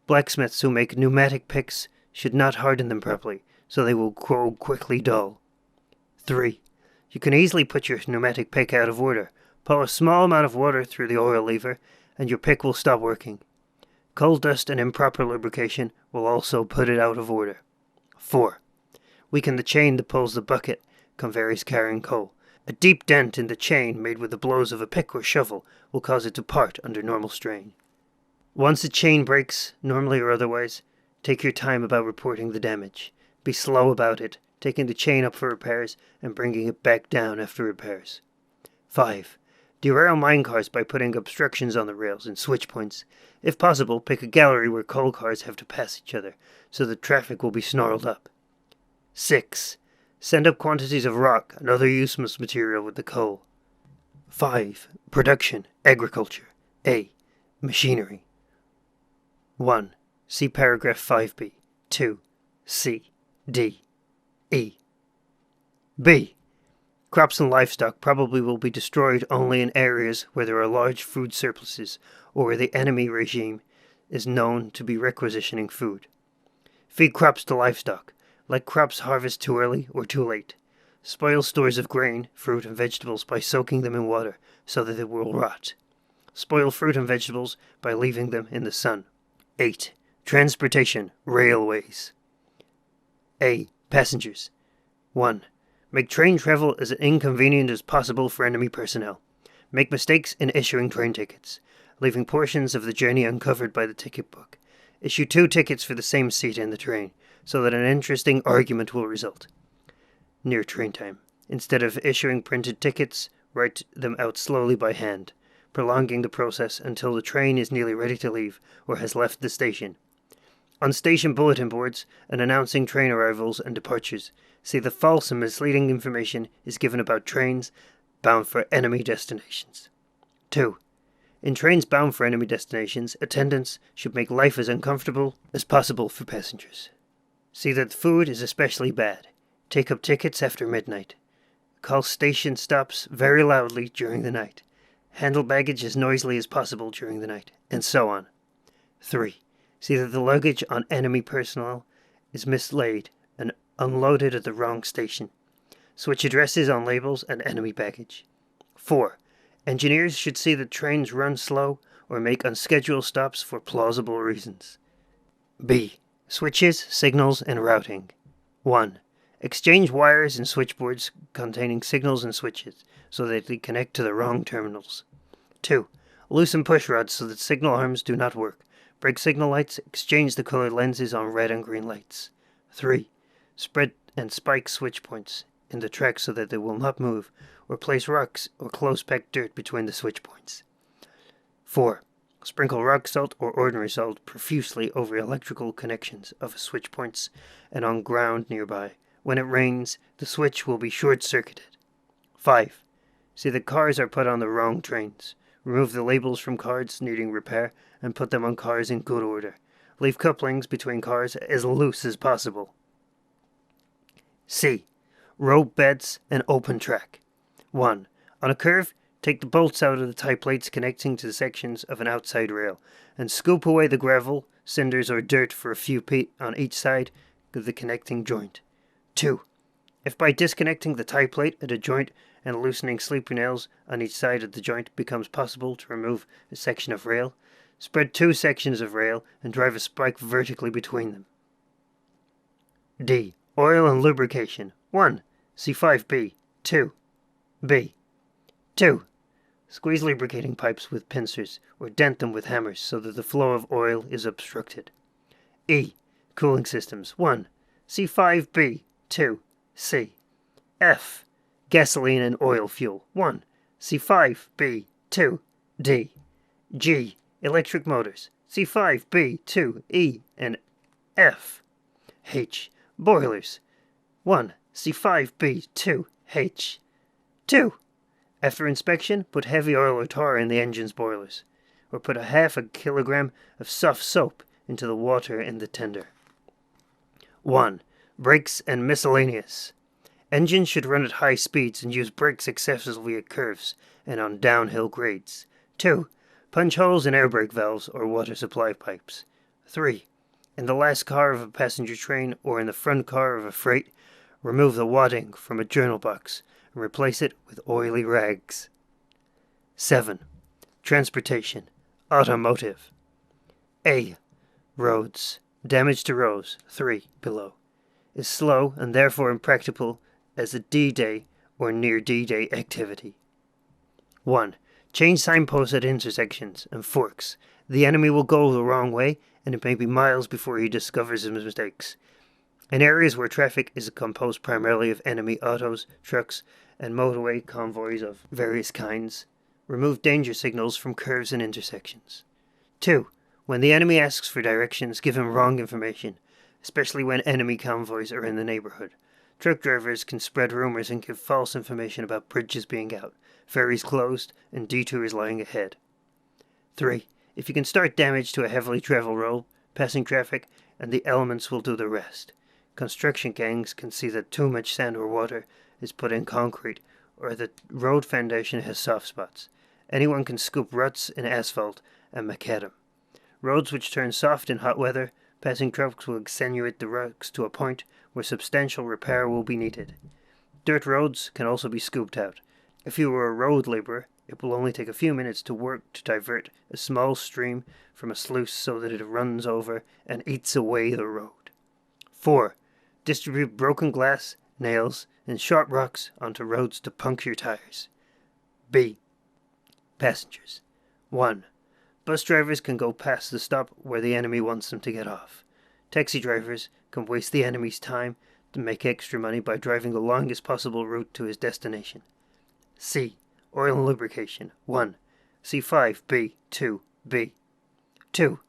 Blacksmiths who make pneumatic picks should not harden them properly, so they will grow quickly dull. 3. You can easily put your pneumatic pick out of order. Pour a small amount of water through the oil lever, and your pick will stop working. Coal dust and improper lubrication will also put it out of order. 4. Weaken the chain that pulls the bucket conveyors carrying coal. A deep dent in the chain made with the blows of a pick or shovel will cause it to part under normal strain. Once the chain breaks, normally or otherwise, take your time about reporting the damage. Be slow about it, taking the chain up for repairs and bringing it back down after repairs. 5. Derail minecars by putting obstructions on the rails and switch points. If possible, pick a gallery where coal cars have to pass each other, so the traffic will be snarled up. 6. Send up quantities of rock and other useless material with the coal. 5. Production, agriculture. A. Machinery. 1. See paragraph 5b. 2. C. D. E. B. Crops and livestock probably will be destroyed only in areas where there are large food surpluses or where the enemy regime is known to be requisitioning food. Feed crops to livestock. Let crops harvest too early or too late. Spoil stores of grain, fruit, and vegetables by soaking them in water so that they will rot. Spoil fruit and vegetables by leaving them in the sun. 8. Transportation, railways. A. Passengers. 1. Make train travel as inconvenient as possible for enemy personnel. Make mistakes in issuing train tickets, leaving portions of the journey uncovered by the ticket book. Issue 2 tickets for the same seat in the train, so that an interesting argument will result. Near train time. Instead of issuing printed tickets, write them out slowly by hand, prolonging the process until the train is nearly ready to leave or has left the station. On station bulletin boards and announcing train arrivals and departures, see the false and misleading information is given about trains bound for enemy destinations. 2. In trains bound for enemy destinations, attendants should make life as uncomfortable as possible for passengers. See that food is especially bad. Take up tickets after midnight. Call station stops very loudly during the night. Handle baggage as noisily as possible during the night, and so on. 3. See that the luggage on enemy personnel is mislaid and unloaded at the wrong station. Switch addresses on labels and enemy baggage. 4. Engineers should see that trains run slow or make unscheduled stops for plausible reasons. B. Switches, signals, and routing. 1. Exchange wires and switchboards containing signals and switches so that they connect to the wrong terminals. 2. Loosen push rods so that signal arms do not work. Break signal lights, exchange the colored lenses on red and green lights. 3. Spread and spike switch points in the track so that they will not move, or place rocks or close-packed dirt between the switch points. 4. Sprinkle rock salt or ordinary salt profusely over electrical connections of switch points and on ground nearby. When it rains, the switch will be short-circuited. 5. See that cars are put on the wrong trains. Remove the labels from cars needing repair and put them on cars in good order. Leave couplings between cars as loose as possible. C. Rope beds and open track. 1. On a curve, take the bolts out of the tie plates connecting to the sections of an outside rail, and scoop away the gravel, cinders, or dirt for a few feet on each side of the connecting joint. 2. If by disconnecting the tie plate at a joint and loosening sleeper nails on each side of the joint becomes possible to remove a section of rail, spread 2 sections of rail and drive a spike vertically between them. D. Oil and lubrication. 1. C5B. 2. B. 2. Squeeze lubricating pipes with pincers or dent them with hammers so that the flow of oil is obstructed. E. Cooling systems. 1. C5B. 2. C. F. Gasoline and oil fuel. 1. C5B. 2. D. G. Electric motors. C5B. 2. E. and F. H. Boilers. 1. C5B. 2. H. 2. After inspection, put heavy oil or tar in the engine's boilers, or put a half a kilogram of soft soap into the water in the tender. 1. Brakes and miscellaneous. Engines should run at high speeds and use brakes excessively at curves and on downhill grades. 2. Punch holes in air brake valves or water supply pipes. 3. In the last car of a passenger train or in the front car of a freight, remove the wadding from a journal box and replace it with oily rags. 7. Transportation. Automotive. A. Roads. Damage to roads. 3. Below. Is slow and therefore impracticable as a D-Day or near D-Day activity. 1. Change signposts at intersections and forks. The enemy will go the wrong way, and it may be miles before he discovers his mistakes. In areas where traffic is composed primarily of enemy autos, trucks, and motorway convoys of various kinds, remove danger signals from curves and intersections. 2. When the enemy asks for directions, give him wrong information, especially when enemy convoys are in the neighborhood. Truck drivers can spread rumors and give false information about bridges being out, ferries closed, and detours lying ahead. 3. If you can start damage to a heavily traveled road, passing traffic, and the elements will do the rest. Construction gangs can see that too much sand or water is put in concrete, or that road foundation has soft spots. Anyone can scoop ruts in asphalt and macadam. Roads which turn soft in hot weather, passing trucks will accentuate the rocks to a point where substantial repair will be needed. Dirt roads can also be scooped out. If you are a road laborer, it will only take a few minutes to work to divert a small stream from a sluice so that it runs over and eats away the road. 4. Distribute broken glass, nails, and sharp rocks onto roads to puncture tires. B. Passengers. 1. Bus drivers can go past the stop where the enemy wants them to get off. Taxi drivers can waste the enemy's time to make extra money by driving the longest possible route to his destination. C. Oil and lubrication. 1. C5B. 2. B. 2.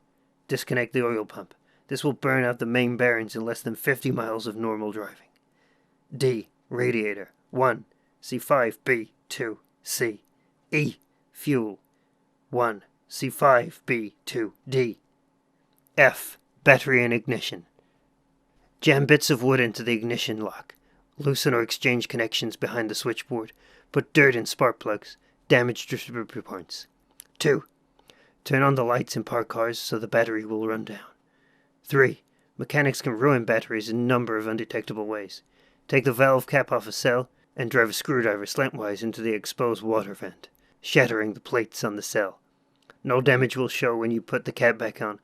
Disconnect the oil pump. This will burn out the main bearings in less than 50 miles of normal driving. D. Radiator. 1. C5B. 2. C. E. Fuel. 1. C5B. 2. D. F. Battery and ignition. Jam bits of wood into the ignition lock. Loosen or exchange connections behind the switchboard. Put dirt in spark plugs. Damage distributor points. 2. Turn on the lights in parked cars so the battery will run down. 3. Mechanics can ruin batteries in a number of undetectable ways. Take the valve cap off a cell and drive a screwdriver slantwise into the exposed water vent, shattering the plates on the cell. No damage will show when you put the cap back on.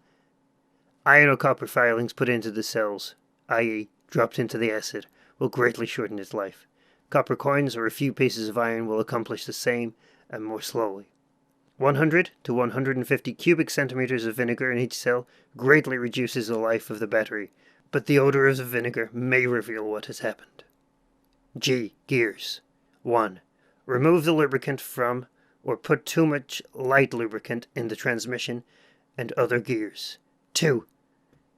Iron or copper filings put into the cells, i.e. dropped into the acid, will greatly shorten its life. Copper coins or a few pieces of iron will accomplish the same and more slowly. 100 to 150 cubic centimeters of vinegar in each cell greatly reduces the life of the battery, but the odor of the vinegar may reveal what has happened. G. Gears. 1. Remove the lubricant from or put too much light lubricant in the transmission and other gears. 2.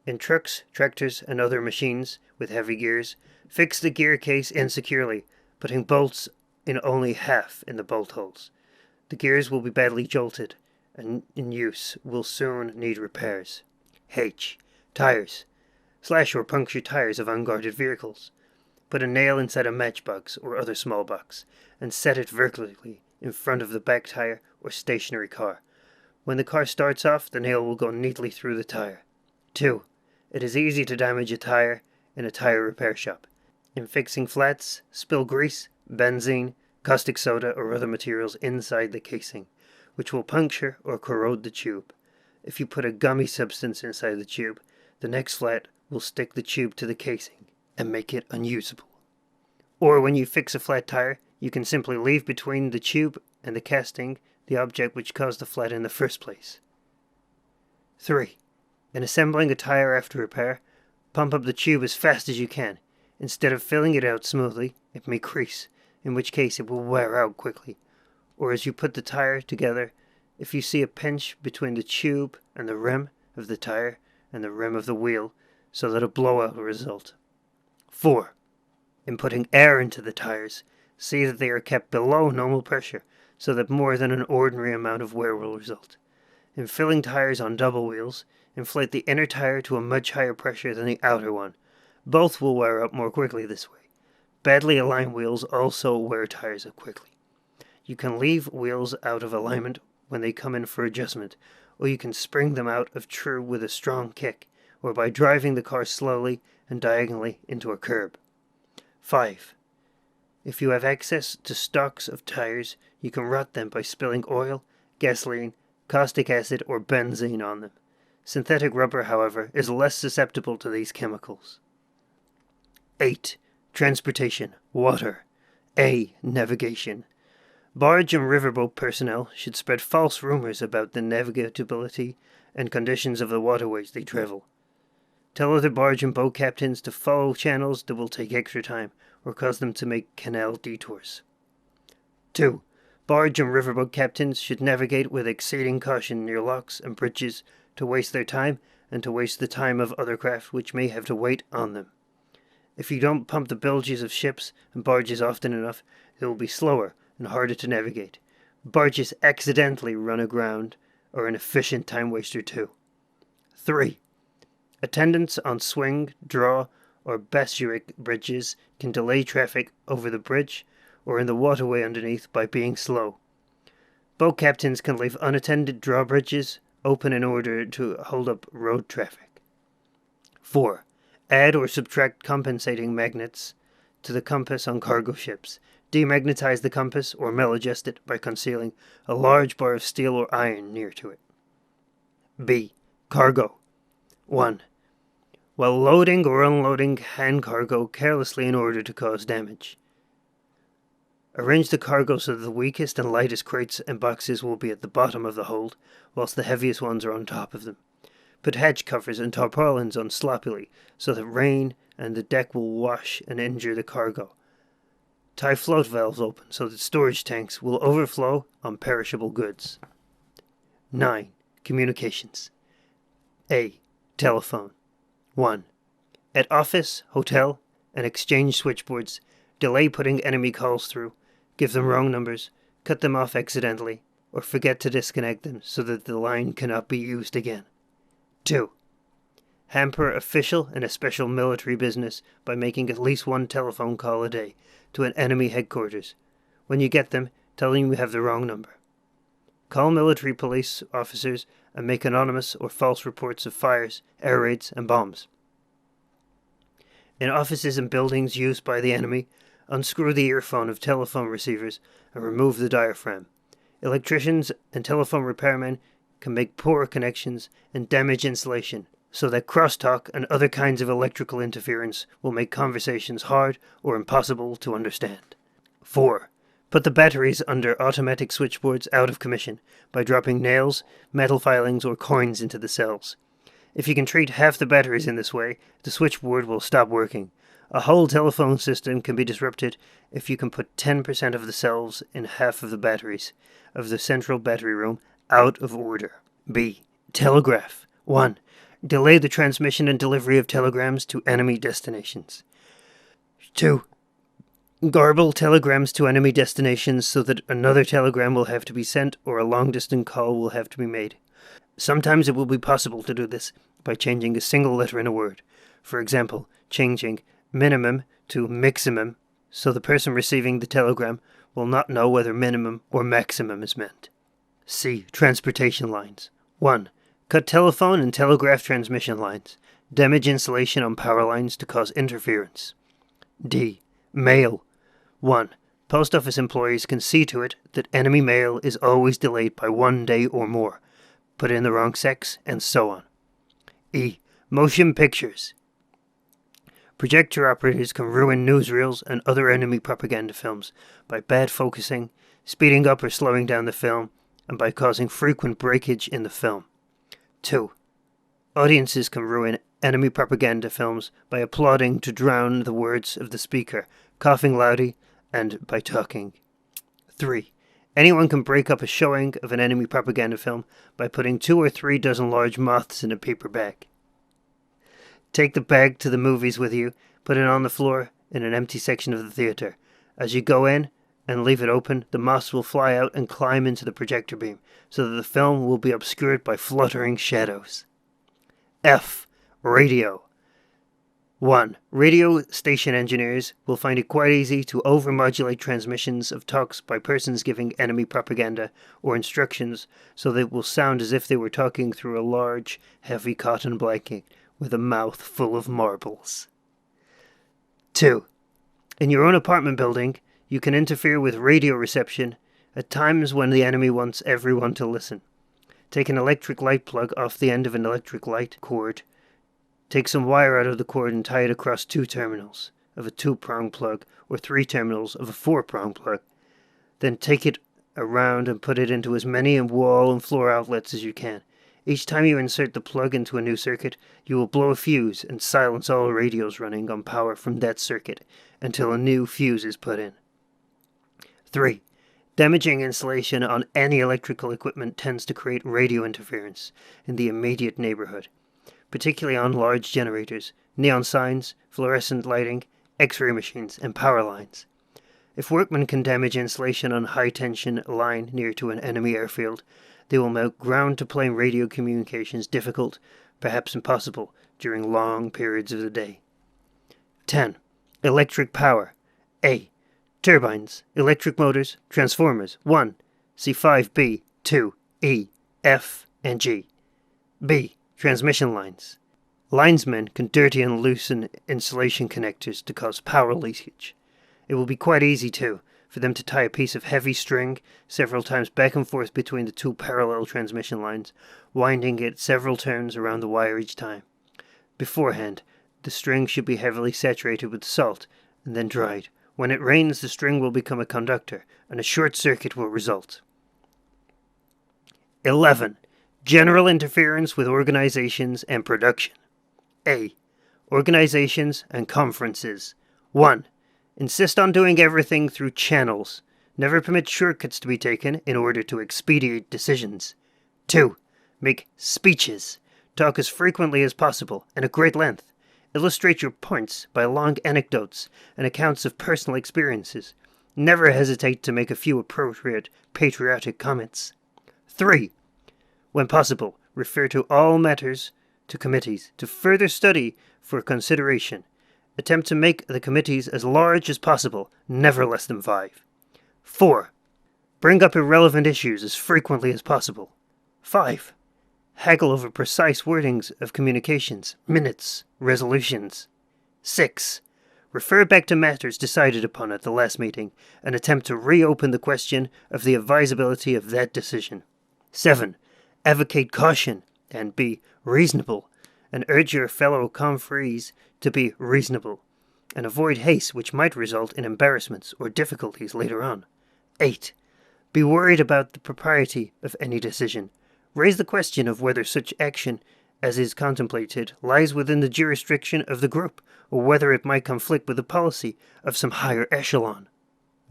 In trucks, tractors, and other machines with heavy gears, fix the gear case insecurely, putting bolts in only half in the bolt holes. The gears will be badly jolted, and in use will soon need repairs. H. Tires. Slash or puncture tires of unguarded vehicles. Put a nail inside a matchbox or other small box, and set it vertically in front of the back tire or stationary car. When the car starts off, the nail will go neatly through the tire. 2. It is easy to damage a tire in a tire repair shop. In fixing flats, spill grease, benzene, caustic soda, or other materials inside the casing, which will puncture or corrode the tube. If you put a gummy substance inside the tube, the next flat will stick the tube to the casing, and make it unusable. Or when you fix a flat tire, you can simply leave between the tube and the casting the object which caused the flat in the first place. 3. In assembling a tire after repair, pump up the tube as fast as you can. Instead of filling it out smoothly, it may crease, in which case it will wear out quickly. Or as you put the tire together, if you see a pinch between the tube and the rim of the tire and the rim of the wheel, so that a blowout will result. 4. In putting air into the tires, see that they are kept below normal pressure, so that more than an ordinary amount of wear will result. In filling tires on double wheels, inflate the inner tire to a much higher pressure than the outer one. Both will wear out more quickly this way. Badly aligned wheels also wear tires out quickly. You can leave wheels out of alignment when they come in for adjustment, or you can spring them out of true with a strong kick, or by driving the car slowly and diagonally into a curb. 5. If you have access to stocks of tires, you can rot them by spilling oil, gasoline, caustic acid, or benzene on them. Synthetic rubber, however, is less susceptible to these chemicals. 8. Transportation. Water. A. Navigation. Barge and riverboat personnel should spread false rumors about the navigability and conditions of the waterways they travel. Tell other barge and boat captains to follow channels that will take extra time or cause them to make canal detours. 2. Barge and riverboat captains should navigate with exceeding caution near locks and bridges to waste their time and to waste the time of other craft which may have to wait on them. If you don't pump the bilges of ships and barges often enough, they will be slower and harder to navigate. Barges accidentally run aground are an efficient time waster too. 3. Attendants on swing, draw, or basuic bridges can delay traffic over the bridge or in the waterway underneath by being slow. Boat captains can leave unattended drawbridges open in order to hold up road traffic. 4. Add or subtract compensating magnets to the compass on cargo ships. Demagnetize the compass or maladjust it by concealing a large bar of steel or iron near to it. B. Cargo. 1. While loading or unloading hand cargo carelessly in order to cause damage. Arrange the cargo so that the weakest and lightest crates and boxes will be at the bottom of the hold, whilst the heaviest ones are on top of them. Put hatch covers and tarpaulins on sloppily, so that rain and the deck will wash and injure the cargo. Tie float valves open so that storage tanks will overflow on perishable goods. 9. Communications. A. Telephone. 1. At office, hotel, and exchange switchboards, delay putting enemy calls through, give them wrong numbers, cut them off accidentally, or forget to disconnect them so that the line cannot be used again. 2. Hamper official and especially military business by making at least one telephone call a day to an enemy headquarters. When you get them, tell them you have the wrong number. Call military police officers and make anonymous or false reports of fires, air raids, and bombs. In offices and buildings used by the enemy, unscrew the earphone of telephone receivers and remove the diaphragm. Electricians and telephone repairmen can make poor connections and damage insulation, so that crosstalk and other kinds of electrical interference will make conversations hard or impossible to understand. 4. Put the batteries under automatic switchboards out of commission by dropping nails, metal filings, or coins into the cells. If you can treat half the batteries in this way, the switchboard will stop working. A whole telephone system can be disrupted if you can put 10% of the cells in half of the batteries of the central battery room out of order. B. Telegraph. 1. Delay the transmission and delivery of telegrams to enemy destinations. 2. Garble telegrams to enemy destinations so that another telegram will have to be sent or a long-distance call will have to be made. Sometimes it will be possible to do this by changing a single letter in a word. For example, changing minimum to maximum so the person receiving the telegram will not know whether minimum or maximum is meant. C. Transportation lines. 1. Cut telephone and telegraph transmission lines. Damage insulation on power lines to cause interference. D. Mail. 1. Post office employees can see to it that enemy mail is always delayed by 1 day or more. Put in the wrong sex, and so on. E. Motion pictures. Projector operators can ruin newsreels and other enemy propaganda films by bad focusing, speeding up or slowing down the film, and by causing frequent breakage in the film. 2. Audiences can ruin enemy propaganda films by applauding to drown the words of the speaker, coughing loudly, and by talking. 3. Anyone can break up a showing of an enemy propaganda film by putting 2 or 3 dozen large moths in a paper bag. Take the bag to the movies with you, put it on the floor in an empty section of the theater. As you go in and leave it open, the moths will fly out and climb into the projector beam, so that the film will be obscured by fluttering shadows. F. Radio. 1. Radio station engineers will find it quite easy to overmodulate transmissions of talks by persons giving enemy propaganda or instructions so that it will sound as if they were talking through a large, heavy cotton blanket with a mouth full of marbles. 2. In your own apartment building, you can interfere with radio reception at times when the enemy wants everyone to listen. Take an electric light plug off the end of an electric light cord. Take some wire out of the cord and tie it across 2 terminals of a 2-prong plug or 3 terminals of a 4-prong plug. Then take it around and put it into as many wall and floor outlets as you can. Each time you insert the plug into a new circuit, you will blow a fuse and silence all radios running on power from that circuit until a new fuse is put in. 3. Damaging insulation on any electrical equipment tends to create radio interference in the immediate neighborhood, particularly on large generators, neon signs, fluorescent lighting, X-ray machines, and power lines. If workmen can damage insulation on a high-tension line near to an enemy airfield, they will make ground-to-plane radio communications difficult, perhaps impossible, during long periods of the day. 10. Electric power. A. Turbines, electric motors, transformers. 1. See 5b, 2, E, F, and G. B. Transmission lines. Linesmen can dirty and loosen insulation connectors to cause power leakage. It will be quite easy, too, for them to tie a piece of heavy string several times back and forth between the 2 parallel transmission lines, winding it several turns around the wire each time. Beforehand, the string should be heavily saturated with salt and then dried. When it rains, the string will become a conductor, and a short circuit will result. 11. General interference with organizations and production. A. Organizations and conferences. 1. Insist on doing everything through channels. Never permit shortcuts to be taken in order to expedite decisions. 2. Make speeches. Talk as frequently as possible and at great length. Illustrate your points by long anecdotes and accounts of personal experiences. Never hesitate to make a few appropriate patriotic comments. 3. When possible, refer to all matters to committees to further study for consideration. Attempt to make the committees as large as possible, never less than 5. 4. Bring up irrelevant issues as frequently as possible. 5. Haggle over precise wordings of communications, minutes, resolutions. 6. Refer back to matters decided upon at the last meeting and attempt to reopen the question of the advisability of that decision. 7. Advocate caution and be reasonable, and urge your fellow confreres to be reasonable, and avoid haste which might result in embarrassments or difficulties later on. 8. Be worried about the propriety of any decision. Raise the question of whether such action as is contemplated lies within the jurisdiction of the group, or whether it might conflict with the policy of some higher echelon.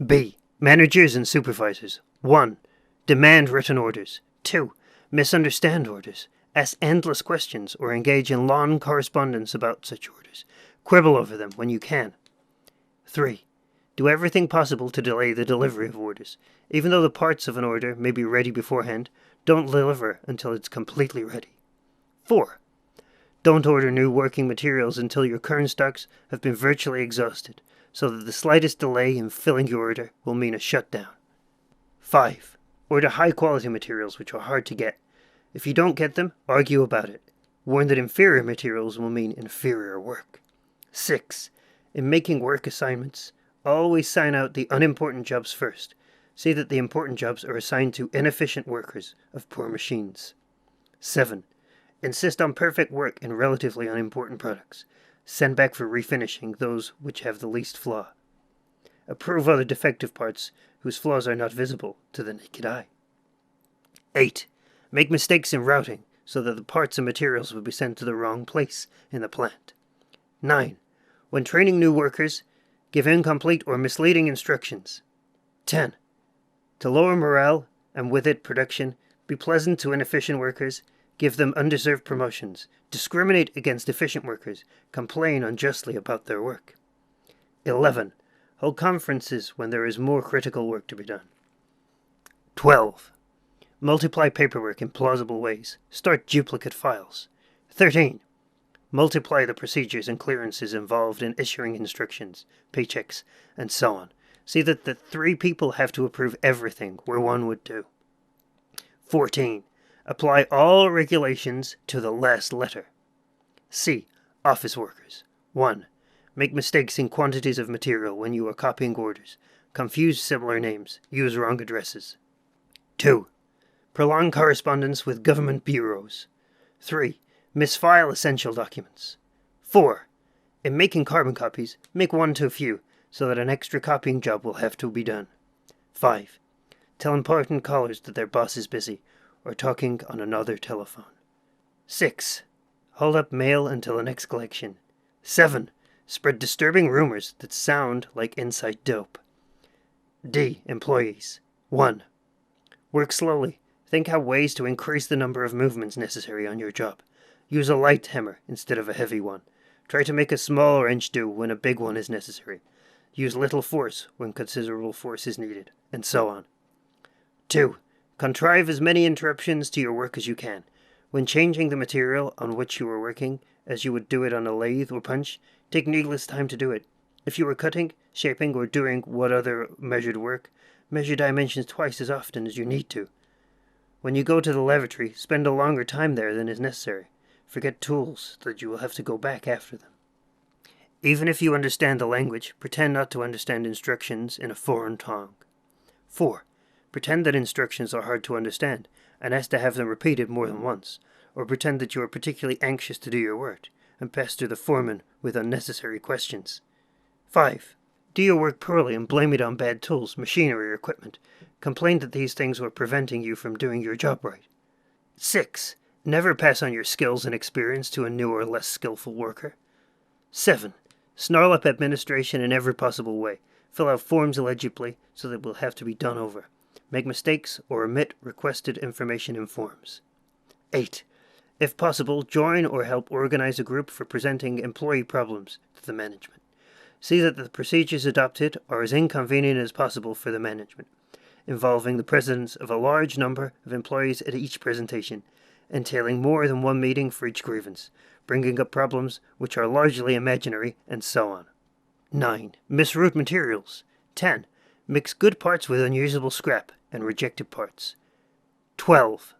B. Managers and supervisors. 1. Demand written orders. 2. Misunderstand orders. Ask endless questions or engage in long correspondence about such orders. Quibble over them when you can. 3. Do everything possible to delay the delivery of orders. Even though the parts of an order may be ready beforehand, don't deliver until it's completely ready. 4. Don't order new working materials until your current stocks have been virtually exhausted, so that the slightest delay in filling your order will mean a shutdown. 5. Order high-quality materials which are hard to get. If you don't get them, argue about it. Warn that inferior materials will mean inferior work. 6. In making work assignments, always sign out the unimportant jobs first. See that the important jobs are assigned to inefficient workers of poor machines. 7. Insist on perfect work in relatively unimportant products. Send back for refinishing those which have the least flaw. Approve other defective parts whose flaws are not visible to the naked eye. 8. Make mistakes in routing so that the parts and materials will be sent to the wrong place in the plant. 9. When training new workers, give incomplete or misleading instructions. 10. To lower morale, and with it production, be pleasant to inefficient workers, give them undeserved promotions, discriminate against efficient workers, complain unjustly about their work. 11. Hold conferences when there is more critical work to be done. 12. Multiply paperwork in plausible ways. Start duplicate files. 13. Multiply the procedures and clearances involved in issuing instructions, paychecks, and so on. See that the 3 people have to approve everything where 1 would do. 14. Apply all regulations to the last letter. C. Office workers. 1. Make mistakes in quantities of material when you are copying orders. Confuse similar names. Use wrong addresses. 2. Prolong correspondence with government bureaus. 3. Misfile essential documents. 4. In making carbon copies, make 1 too few, so that an extra copying job will have to be done. 5. Tell important callers that their boss is busy, or talking on another telephone. 6. Hold up mail until the next collection. 7. Spread disturbing rumors that sound like inside dope. D. Employees. 1. Work slowly. Think out ways to increase the number of movements necessary on your job. Use a light hammer instead of a heavy one. Try to make a smaller wrench do when a big one is necessary. Use little force when considerable force is needed, and so on. 2. Contrive as many interruptions to your work as you can. When changing the material on which you are working, as you would do it on a lathe or punch, take needless time to do it. If you are cutting, shaping, or doing what other measured work, measure dimensions twice as often as you need to. When you go to the lavatory, spend a longer time there than is necessary. Forget tools that you will have to go back after them. Even if you understand the language, pretend not to understand instructions in a foreign tongue. 4. Pretend that instructions are hard to understand, and ask to have them repeated more than once, or pretend that you are particularly anxious to do your work, and pester the foreman with unnecessary questions. 5. Do your work poorly and blame it on bad tools, machinery, or equipment. Complain that these things were preventing you from doing your job right. 6. Never pass on your skills and experience to a new or less skillful worker. 7. Snarl up administration in every possible way. Fill out forms illegibly so that it will have to be done over. Make mistakes or omit requested information in forms. 8. If possible, join or help organize a group for presenting employee problems to the management. See that the procedures adopted are as inconvenient as possible for the management, involving the presence of a large number of employees at each presentation, entailing more than 1 meeting for each grievance, bringing up problems which are largely imaginary, and so on. 9. Misroute materials. 10. Mix good parts with unusable scrap and rejected parts. 12.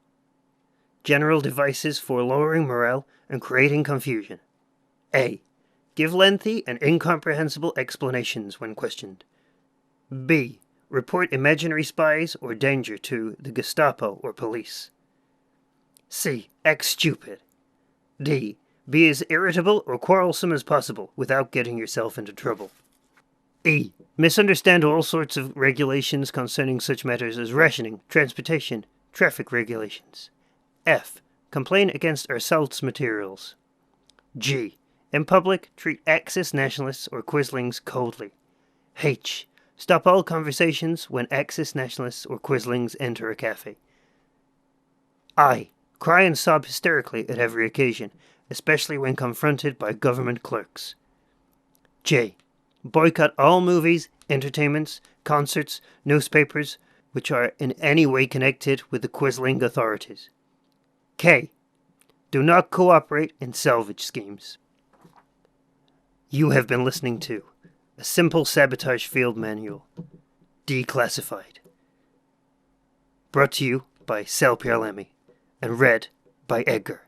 General devices for lowering morale and creating confusion. A. Give lengthy and incomprehensible explanations when questioned. B. Report imaginary spies or danger to the Gestapo or police. C. Act stupid. D. Be as irritable or quarrelsome as possible without getting yourself into trouble. E. Misunderstand all sorts of regulations concerning such matters as rationing, transportation, traffic regulations. F. Complain against Arsault's materials. G. In public, treat Axis nationalists or Quislings coldly. H. Stop all conversations when Axis nationalists or Quislings enter a cafe. I. Cry and sob hysterically at every occasion, especially when confronted by government clerks. J. Boycott all movies, entertainments, concerts, newspapers, which are in any way connected with the Quisling authorities. K. Do not cooperate in salvage schemes. You have been listening to A Simple Sabotage Field Manual, Declassified. Brought to you by Salle, Pierre, Lamy, and read by Edgar.